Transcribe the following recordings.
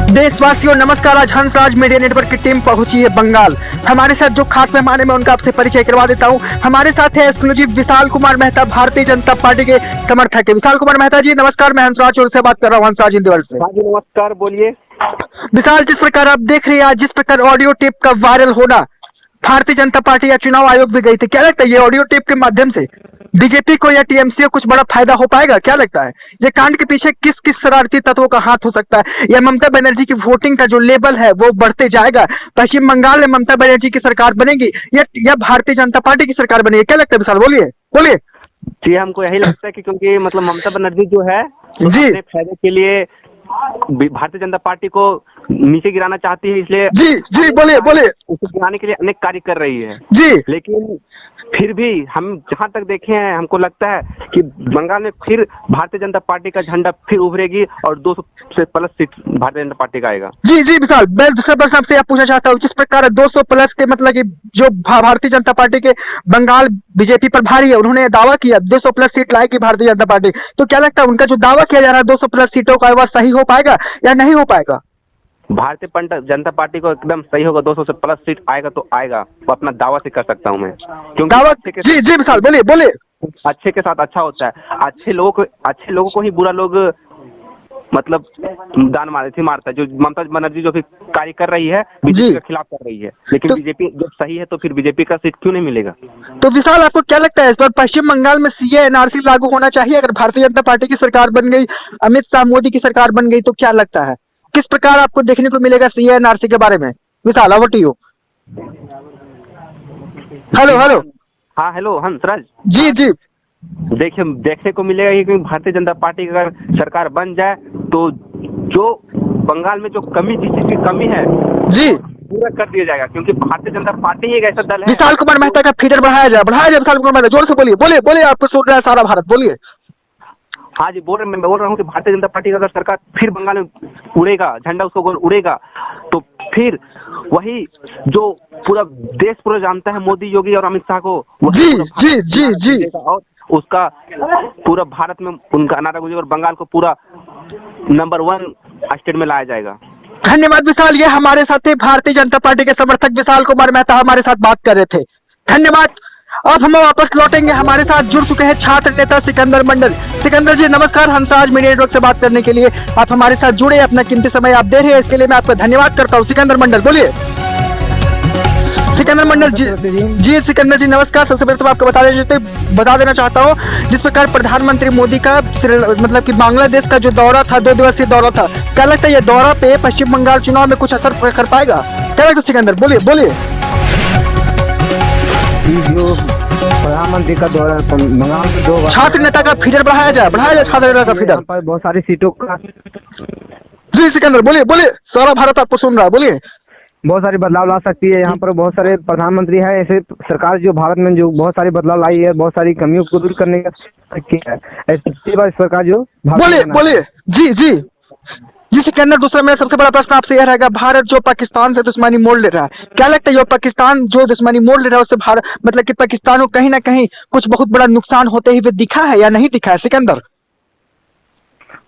देशवासियों नमस्कार। आज हंसराज मीडिया नेटवर्क की टीम पहुंची है बंगाल। हमारे साथ जो खास मेहमान है मैं उनका आपसे परिचय करवा देता हूं। हमारे साथ है एक्सक्लूसिव विशाल कुमार मेहता, भारतीय जनता पार्टी के समर्थक है। विशाल कुमार मेहता जी नमस्कार, मैं हंसराज से बात कर रहा हूँ, हंसराज हिंदी वर्ल्ड से। हाँ जी नमस्कार, बोलिए। विशाल, जिस प्रकार आप देख रहे हैं आज जिस प्रकार ऑडियो टेप का वायरल होना, भारतीय जनता पार्टी या चुनाव आयोग भी गई थी, क्या लगता है ये ऑडियो टेप के माध्यम से बीजेपी को या टीएमसी को कुछ बड़ा फायदा हो पाएगा? क्या लगता है ये कांड के पीछे किस किस शरारती तत्वों का हाथ हो सकता है? या ममता बनर्जी की वोटिंग का जो लेवल है वो बढ़ते जाएगा? पश्चिम बंगाल में ममता बनर्जी की सरकार बनेगी या भारतीय जनता पार्टी की सरकार बनेगी? क्या लगता है विशाल, बोलिए बोलिए। जी, हमको यही लगता है कि क्योंकि मतलब ममता बनर्जी जो है जी अपने फायदे के लिए भारतीय जनता पार्टी को नीचे गिराना चाहती है, इसलिए जी जी बोलिए बोलिए। उसे गिराने के लिए अनेक कार्य कर रही है। जी लेकिन फिर भी हम जहां तक देखे हैं, हमको लगता है कि बंगाल में फिर भारतीय जनता पार्टी का झंडा फिर उभरेगी और 200 से plus seat Bharatiya Janata party का आएगा। जी जी विशाल, मैं दूसरा प्रश्न आपसे यह पूछना चाहता हूँ, जिस प्रकार 200 प्लस के मतलब कि जो भारतीय जनता पार्टी के बंगाल बीजेपी पर भारी है, उन्होंने दावा किया 200 प्लस सीट लाएगी भारतीय जनता पार्टी, तो क्या लगता है उनका जो दावा किया जा रहा है 200 प्लस सीटों का, वह सही हो पाएगा या नहीं हो पाएगा? भारतीय जनता पार्टी को एकदम सही होगा, 200 से प्लस सीट आएगा तो आएगा, वो अपना दावा से कर सकता हूँ मैं, क्योंकि दावा। जी जी विशाल, बोलिए बोलिए। अच्छे के साथ अच्छा होता है। अच्छे लोगों को ही बुरा लोग मतलब दान मारता है। जो ममता बनर्जी जो भी कार्य कर रही है बीजेपी के खिलाफ कर रही है, लेकिन बीजेपी जब सही है तो फिर बीजेपी का सीट क्यों नहीं मिलेगा? तो विशाल, आपको क्या लगता है इस पर पश्चिम बंगाल में सीए एनआरसी लागू होना चाहिए अगर भारतीय जनता पार्टी की सरकार बन गई, अमित शाह मोदी की सरकार बन गई, तो क्या लगता है किस प्रकार आपको देखने को मिलेगा सीए एनआरसी के बारे में? Vishal, over to you. Hello hello. हाँ हेलो हंसराज जी जी देखिए, देखने को मिलेगा कि भारतीय जनता पार्टी की अगर सरकार बन जाए तो जो बंगाल में जो चीज की कमी है जी पूरा कर दिया जाएगा, क्योंकि भारतीय जनता पार्टी एक ऐसा दल है। विशाल कुमार मेहता का फीडर बढ़ाया जाए विशाल कुमार मेहता, जोर से बोलिए बोलिए बोलिए, आपको सुन रहा है सारा भारत, बोलिए। हाँ जी, मैं बोल रहा हूँ कि भारतीय जनता पार्टी का अगर सरकार फिर बंगाल में उड़ेगा, झंडा उसको उड़ेगा, तो फिर वही जो पूरा देश पूरा जानता है मोदी, योगी और अमित शाह को, जी जी जी जी और उसका पूरा भारत में उनका नारा गूंजेगा और बंगाल को पूरा नंबर 1 स्टेट में लाया जाएगा। धन्यवाद विशाल, ये हमारे साथ थे भारतीय जनता पार्टी के समर्थक विशाल कुमार मेहता, हमारे साथ बात कर रहे थे। धन्यवाद। अब हम वापस लौटेंगे, हमारे साथ जुड़ चुके हैं छात्र नेता सिकंदर मंडल। सिकंदर जी नमस्कार, हंसराज मीडिया नेटवर्क से बात करने के लिए आप हमारे साथ जुड़े, अपना कीमती समय आप दे रहे हैं, इसके लिए मैं आपका धन्यवाद करता हूँ। सिकंदर मंडल बोलिए। सिकंदर मंडल जी सिकंदर जी नमस्कार। सबसे पहले तो आपको बता देना चाहता हूँ, जिस प्रकार प्रधानमंत्री मोदी का मतलब कि बांग्लादेश का जो दौरा था, 2 दिवसीय दौरा था, क्या लगता है ये दौरा पे पश्चिम बंगाल चुनाव में कुछ असर कर पाएगा? क्या लगता है सिकंदर, बोलिए बोलिए। जो प्रधानमंत्री का दौरा बंगाल में 2 छात्र नेता का फीडर बढ़ाया जाए छात्र नेता का फीडर पर बहुत सारी सीटों का। जी सिकंदर बोलिए बोलिए, सारा भारत आपको सुन रहा है, बोलिए। बहुत सारी बदलाव ला सकती है। यहाँ पर बहुत सारे प्रधानमंत्री है, ऐसे सरकार जो भारत में जो बहुत सारी बदलाव लाई है, बहुत सारी कमियों को दूर करने का है, ऐसी सरकार जो बोलिए बोलिए। जी जी जी सिकंदर, दूसरा मेरा सबसे बड़ा प्रश्न आपसे यह रहेगा, भारत जो पाकिस्तान से दुश्मनी मोड़ ले रहा है, क्या लगता है ये पाकिस्तान जो दुश्मनी मोड़ ले रहा है उससे भारत मतलब कि पाकिस्तान को कहीं ना कहीं कुछ बहुत बड़ा नुकसान होते हुए दिखा है या नहीं दिखा है सिकंदर?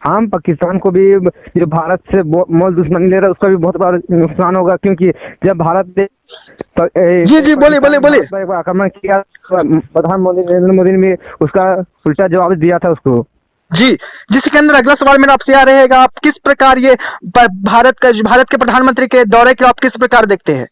हाँ, पाकिस्तान को भी जो भारत से मोल दुश्मनी ले रहा है उसका भी बहुत बड़ा नुकसान होगा, क्योंकि जब भारत ने जी जी बोलिए बोलिए बोलिए। आक्रमण किया, प्रधानमंत्री नरेंद्र मोदी ने भी उसका उल्टा जवाब दिया था उसको। जी जी सिकंदर, अगला सवाल मेरा आपसे आ रहेगा, आप किस प्रकार ये भारत के प्रधानमंत्री के दौरे को आप किस प्रकार देखते हैं?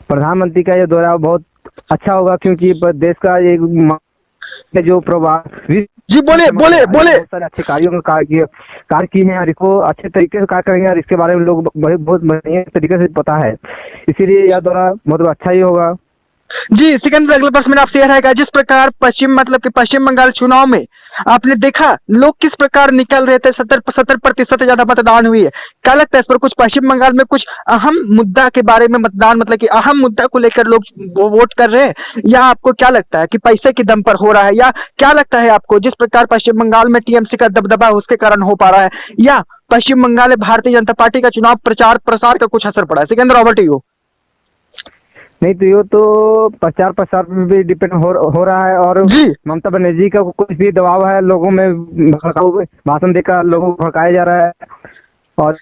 प्रधानमंत्री का ये दौरा बहुत अच्छा होगा, क्योंकि देश का एक जो प्रभाव। जी बोले बोले बोले। बहुत सारे अच्छे कार्यों में कार्य किए हैं और इसको अच्छे तरीके से कार्य करेंगे और इसके बारे में लोग बहुत बढ़िया तरीके से पता है, इसीलिए यह दौरा बहुत अच्छा ही होगा। जी सिकंदर, अगला प्रश्न मेरा आपसे यह रहेगा, जिस प्रकार पश्चिम बंगाल चुनाव में आपने देखा लोग किस प्रकार निकल रहे थे, 70% से ज्यादा मतदान हुई है, क्या लगता है इस पर कुछ पश्चिम बंगाल में कुछ अहम मुद्दा के बारे में मतदान मतलब कि अहम मुद्दा को लेकर लोग वोट कर रहे हैं, या आपको क्या लगता है कि पैसे के दम पर हो रहा है, या क्या लगता है आपको जिस प्रकार पश्चिम बंगाल में टीएमसी का दबदबा उसके कारण हो पा रहा है, या पश्चिम बंगाल में भारतीय जनता पार्टी का चुनाव प्रचार प्रसार का कुछ असर पड़ा है? Sikandar over to you. नहीं तो ये तो प्रचार प्रसार में भी डिपेंड हो रहा है, और ममता बनर्जी का कुछ भी दबाव है, लोगों में भाषण देकर लोगों को भड़काया जा रहा है। और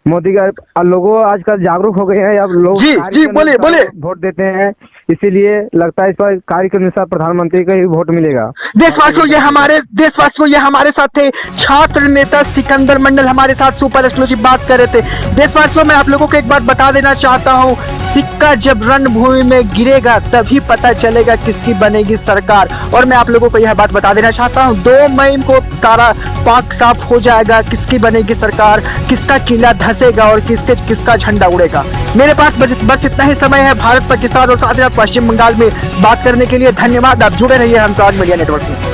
मोदी का लोगों आजकल जागरूक हो गए हैं, अब लोग जी, कार्य जी, के बोलिए, अनुसार बोलिए। वोट देते हैं, इसीलिए लगता है इस पर कार्य के अनुसार प्रधानमंत्री का ही वोट मिलेगा। देशवासियों ये हमारे साथ थे छात्र नेता सिकंदर मंडल, हमारे साथ सुपर एक्सक्लूसिव बात कर रहे थे। देशवासियों मैं आप लोगों को एक बात बता देना चाहता हूं, सिक्का जब रणभूमि में गिरेगा तभी पता चलेगा किसकी बनेगी सरकार। और मैं आप लोगों को यह बात बता देना चाहता हूं, 2 मई को सारा पाक साफ हो जाएगा, किसकी बनेगी सरकार, किसका किला धसेगा और किसका झंडा उड़ेगा। मेरे पास बस इतना ही समय है भारत, पाकिस्तान और साथ ही साथ पश्चिम बंगाल में बात करने के लिए। धन्यवाद, आप जुड़े रहिए हम स्वराज मीडिया नेटवर्क में।